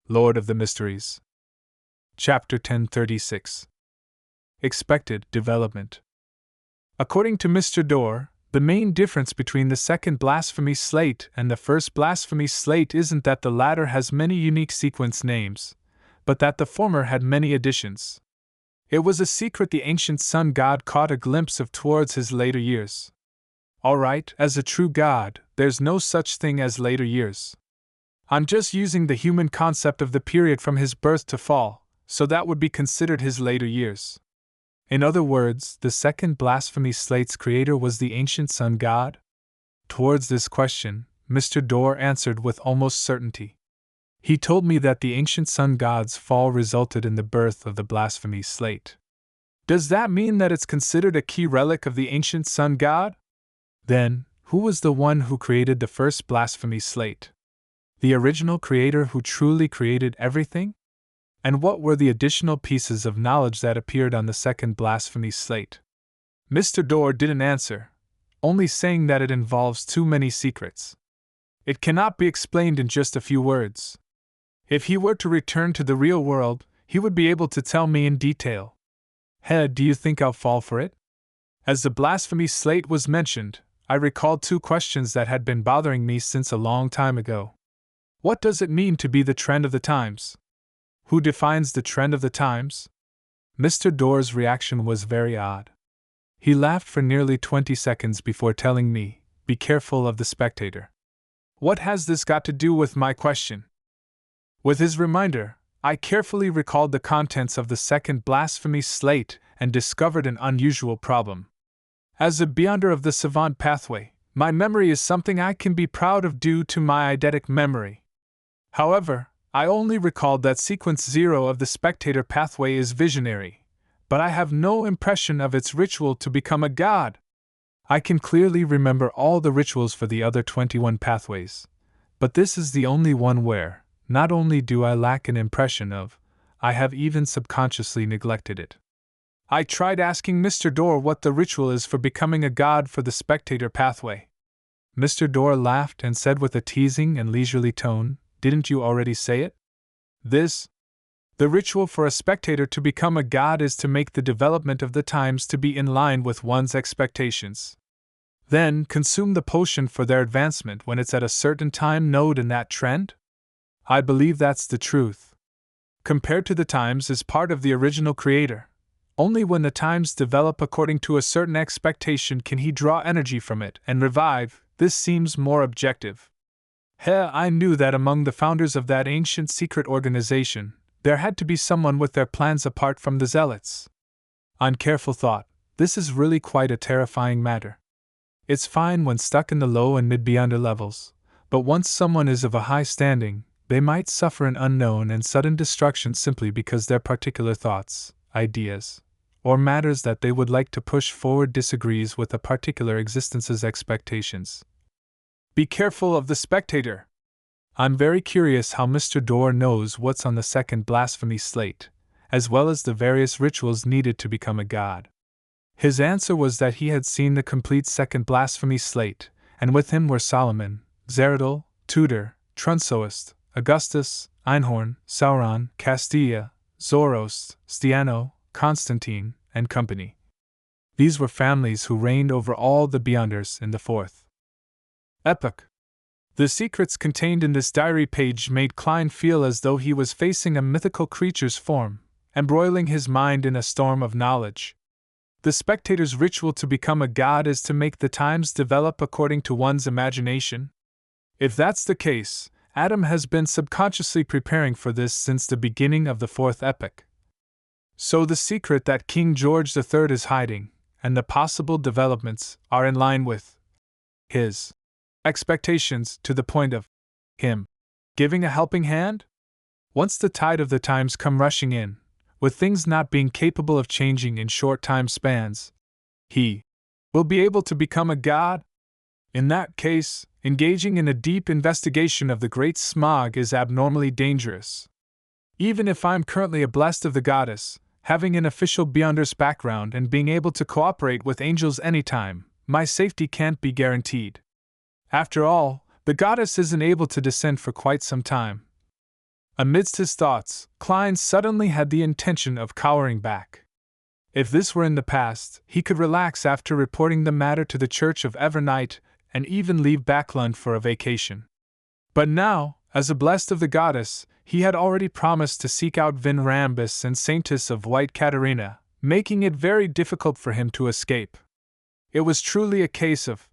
Lord of the Mysteries. Chapter 1036. Expected Development. According to Mr. Dorr, the main difference between the second blasphemy slate and the first blasphemy slate isn't that the latter has many unique sequence names, but that the former had many additions. It was a secret the ancient sun god caught a glimpse of towards his later years. Alright, as a true god, there's no such thing as later years. I'm just using the human concept of the period from his birth to fall, so that would be considered his later years. In other words, the second blasphemy slate's creator was the ancient sun god? Towards this question, Mr. Dorr answered with almost certainty. He told me that the ancient sun god's fall resulted in the birth of the blasphemy slate. Does that mean that it's considered a key relic of the ancient sun god? Then, who was the one who created the first blasphemy slate? The original creator who truly created everything? And what were the additional pieces of knowledge that appeared on the second blasphemy slate? Mr. Dorr didn't answer, only saying that it involves too many secrets. It cannot be explained in just a few words. If he were to return to the real world, he would be able to tell me in detail. Do you think I'll fall for it? As the blasphemy slate was mentioned, I recalled two questions that had been bothering me since a long time ago. What does it mean to be the trend of the times? Who defines the trend of the times? Mr. Dorr's reaction was very odd. He laughed for nearly 20 seconds before telling me, "Be careful of the spectator." What has this got to do with my question? With his reminder, I carefully recalled the contents of the second blasphemy slate and discovered an unusual problem. As a beyonder of the savant pathway, my memory is something I can be proud of due to my eidetic memory. However, I only recalled that sequence 0 of the spectator pathway is visionary, but I have no impression of its ritual to become a god. I can clearly remember all the rituals for the other 21 pathways, but this is the only one where, not only do I lack an impression of, I have even subconsciously neglected it. I tried asking Mr. Dorr what the ritual is for becoming a god for the spectator pathway. Mr. Dorr laughed and said with a teasing and leisurely tone, "Didn't you already say it? The ritual for a spectator to become a god is to make the development of the times to be in line with one's expectations. Then consume the potion for their advancement when it's at a certain time node in that trend? I believe that's the truth. Compared to the times is part of the original creator. Only when the times develop according to a certain expectation can he draw energy from it and revive. This seems more objective. I knew that among the founders of that ancient secret organization, there had to be someone with their plans apart from the zealots. On careful thought, this is really quite a terrifying matter. It's fine when stuck in the low and mid-beyonder levels, but once someone is of a high standing, they might suffer an unknown and sudden destruction simply because their particular thoughts, ideas, or matters that they would like to push forward disagrees with a particular existence's expectations. Be careful of the spectator. I'm very curious how Mr. Dorr knows what's on the second blasphemy slate, as well as the various rituals needed to become a god. His answer was that he had seen the complete second blasphemy slate, and with him were Solomon, Zeradol, Tudor, Trunsoest, Augustus, Einhorn, Sauron, Castilla, Zoroast, Stiano, Constantine, and company. These were families who reigned over all the Beyonders in the fourth epoch. The secrets contained in this diary page made Klein feel as though he was facing a mythical creature's form, embroiling his mind in a storm of knowledge. The spectator's ritual to become a god is to make the times develop according to one's imagination. If that's the case, Adam has been subconsciously preparing for this since the beginning of the fourth epoch. So the secret that King George III is hiding, and the possible developments, are in line with his expectations to the point of him giving a helping hand? Once the tide of the times come rushing in, with things not being capable of changing in short time spans, he will be able to become a god? In that case, engaging in a deep investigation of the Great Smog is abnormally dangerous. Even if I'm currently a blessed of the goddess, having an official Beyonders background and being able to cooperate with angels anytime, my safety can't be guaranteed. After all, the goddess isn't able to descend for quite some time. Amidst his thoughts, Klein suddenly had the intention of cowering back. If this were in the past, he could relax after reporting the matter to the Church of Evernight and even leave Backlund for a vacation. But now, as a blessed of the goddess, he had already promised to seek out Vinrambus and Saintess of White Caterina, making it very difficult for him to escape. It was truly a case of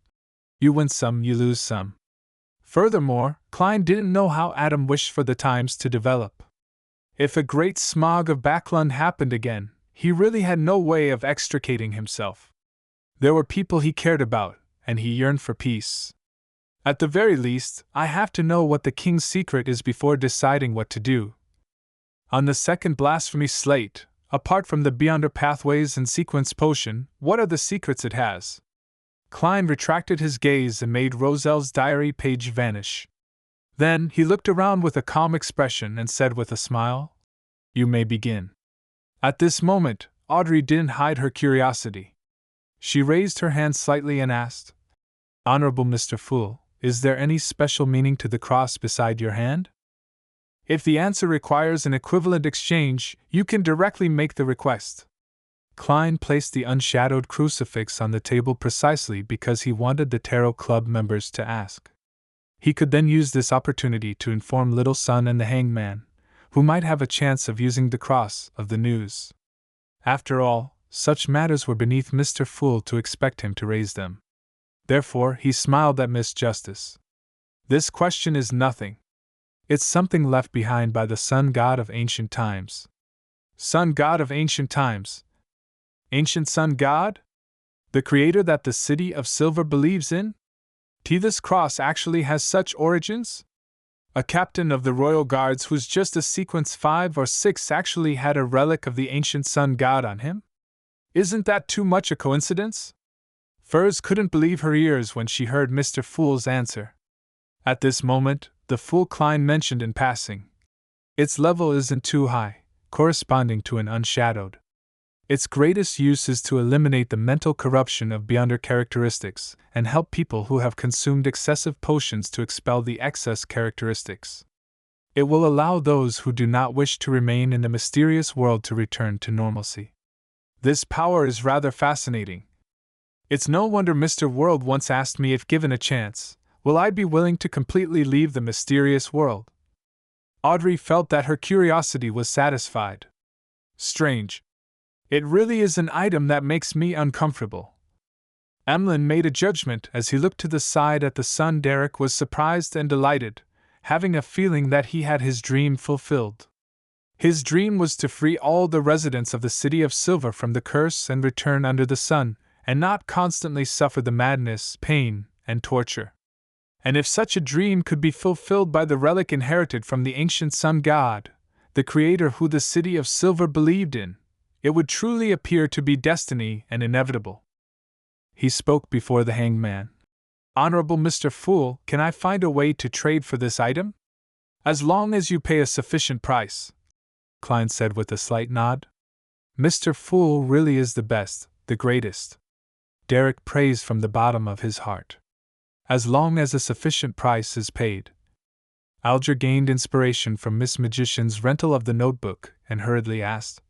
you win some, you lose some. Furthermore, Klein didn't know how Adam wished for the times to develop. If a great smog of Backlund happened again, he really had no way of extricating himself. There were people he cared about, and he yearned for peace. At the very least, I have to know what the king's secret is before deciding what to do. On the second blasphemy slate, apart from the Beyonder Pathways and Sequence potion, what are the secrets it has? Klein retracted his gaze and made Roselle's diary page vanish. Then he looked around with a calm expression and said with a smile, "You may begin." At this moment, Audrey didn't hide her curiosity. She raised her hand slightly and asked, "Honorable Mr. Fool, is there any special meaning to the cross beside your hand? If the answer requires an equivalent exchange, you can directly make the request." Klein placed the unshadowed crucifix on the table precisely because he wanted the Tarot Club members to ask. He could then use this opportunity to inform Little Sun and the hangman, who might have a chance of using the cross of the news. After all, such matters were beneath Mr. Fool to expect him to raise them. Therefore, he smiled at Miss Justice. "This question is nothing. It's something left behind by the sun god of ancient times." Sun god of ancient times? Ancient sun god? The creator that the City of Silver believes in? This cross actually has such origins? A captain of the Royal Guards who's just a sequence 5 or 6 actually had a relic of the ancient sun god on him? Isn't that too much a coincidence? Furs couldn't believe her ears when she heard Mr. Fool's answer. At this moment, the Fool Klein mentioned in passing. Its level isn't too high, corresponding to an unshadowed. Its greatest use is to eliminate the mental corruption of Beyonder characteristics and help people who have consumed excessive potions to expel the excess characteristics. It will allow those who do not wish to remain in the mysterious world to return to normalcy. This power is rather fascinating. It's no wonder Mr. World once asked me if given a chance, will I be willing to completely leave the mysterious world? Audrey felt that her curiosity was satisfied. Strange. It really is an item that makes me uncomfortable. Emlyn made a judgment as he looked to the side at the sun. Derek was surprised and delighted, having a feeling that he had his dream fulfilled. His dream was to free all the residents of the City of Silver from the curse and return under the sun, and not constantly suffer the madness, pain, and torture. And if such a dream could be fulfilled by the relic inherited from the ancient sun god, the creator who the City of Silver believed in, it would truly appear to be destiny and inevitable. He spoke before the hangman. "Honorable Mr. Fool, can I find a way to trade for this item?" "As long as you pay a sufficient price," Klein said with a slight nod. "Mr. Fool really is the best, the greatest." Derek praised from the bottom of his heart. "As long as a sufficient price is paid." Alger gained inspiration from Miss Magician's rental of the notebook and hurriedly asked,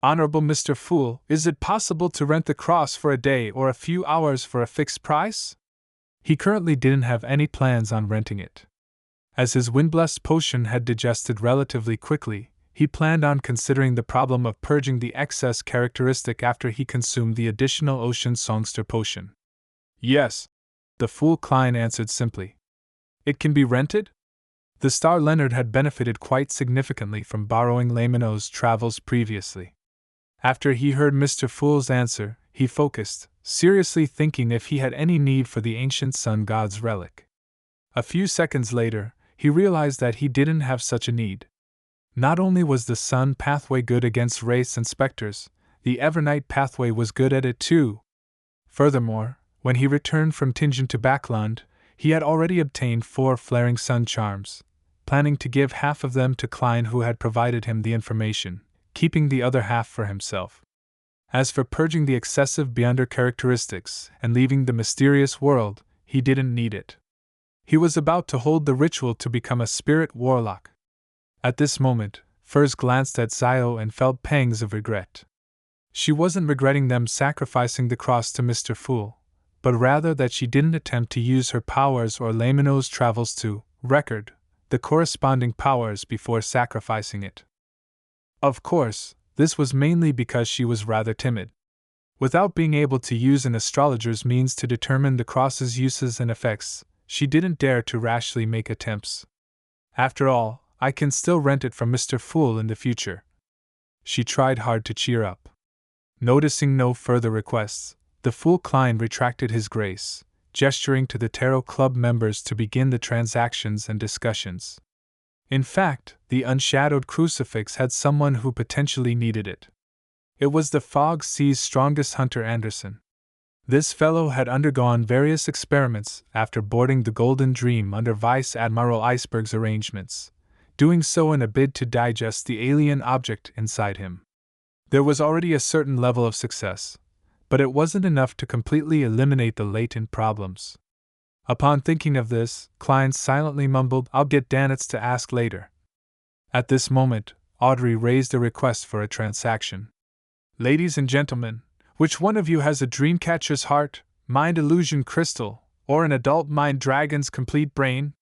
"Honorable Mr. Fool, is it possible to rent the cross for a day or a few hours for a fixed price?" He currently didn't have any plans on renting it. As his Windblessed potion had digested relatively quickly, he planned on considering the problem of purging the excess characteristic after he consumed the additional Ocean Songster potion. "Yes," the Fool Klein answered simply. "It can be rented?" The Star Leonard had benefited quite significantly from borrowing Lamino's travels previously. After he heard Mr. Fool's answer, he focused, seriously thinking if he had any need for the ancient sun god's relic. A few seconds later, he realized that he didn't have such a need. Not only was the sun pathway good against wraiths and specters, the Evernight pathway was good at it too. Furthermore, when he returned from Tingen to Backlund, he had already obtained 4 flaring sun charms, planning to give half of them to Klein, who had provided him the information, keeping the other half for himself. As for purging the excessive Beyonder characteristics and leaving the mysterious world, he didn't need it. He was about to hold the ritual to become a spirit warlock. At this moment, Furs glanced at Zio and felt pangs of regret. She wasn't regretting them sacrificing the cross to Mr. Fool, but rather that she didn't attempt to use her powers or Lamino's travels to record the corresponding powers before sacrificing it. Of course, this was mainly because she was rather timid. Without being able to use an astrologer's means to determine the cross's uses and effects, she didn't dare to rashly make attempts. After all, I can still rent it from Mr. Fool in the future. She tried hard to cheer up. Noticing no further requests, the Fool Klein retracted his grace, gesturing to the Tarot Club members to begin the transactions and discussions. In fact, the unshadowed crucifix had someone who potentially needed it. It was the Fog Sea's strongest hunter, Anderson. This fellow had undergone various experiments after boarding the Golden Dream under Vice Admiral Iceberg's arrangements, doing so in a bid to digest the alien object inside him. There was already a certain level of success, but it wasn't enough to completely eliminate the latent problems. Upon thinking of this, Klein silently mumbled, "I'll get Danitz to ask later." At this moment, Audrey raised a request for a transaction. "Ladies and gentlemen, which one of you has a Dreamcatcher's heart, Mind Illusion Crystal, or an Adult Mind Dragon's complete brain?"